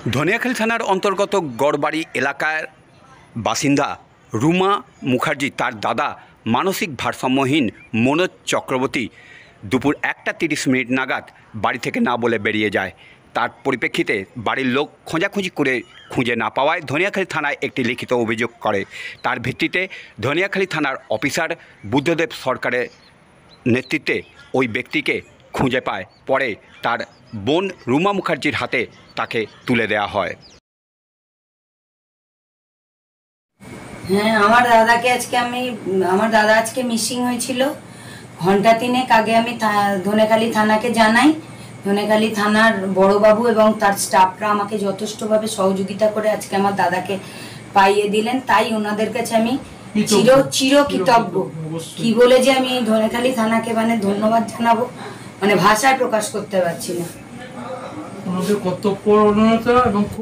ধনিয়াখালী থানার অন্তর্গত গড়বাড়ি এলাকার বাসিন্দা রুমা মুখার্জি তার দাদা মানসিক ভারসাম্যহীন মনোজ চক্রবর্তী দুপুর 1:30 নাগাদ বাড়ি থেকে না বলে বেরিয়ে যায়। তার পরিপ্রেক্ষিতে বাড়ির লোক খোঁজাখুঁজি করে খুঁজে না পাওয়ায় ধনিয়াখালী থানায় একটি লিখিত অভিযোগ করে। তার ভিত্তিতে ধনিয়াখালী থানার অফিসার বুদ্ধদেব সরকারের নেতৃত্বে ওই ব্যক্তিকে খুঁজে পায়। পরে তার বোন রুমা মুখার্জির হাতে তাকে তুলে দেওয়া হয়। হ্যাঁ, আমার দাদা আজকে মিসিং হয়েছিল। ঘন্টা 3 আগে আমি ধনেখালী থানাকে জানাই। ধনেখালী থানার বড়বাবু এবং তার স্টাফরা আমাকে যথেষ্টভাবে সহযোগিতা করে আজকে আমার দাদাকে পাইয়ে দিলেন। তাই ওনাদের কাছে আমি চির কৃতজ্ঞ। কি বলে যে আমি ধনেখালী থানাকে ধন্যবাদ জানাবো, ভাষায় প্রকাশ করতে পারছি না। কর্তব্য এবং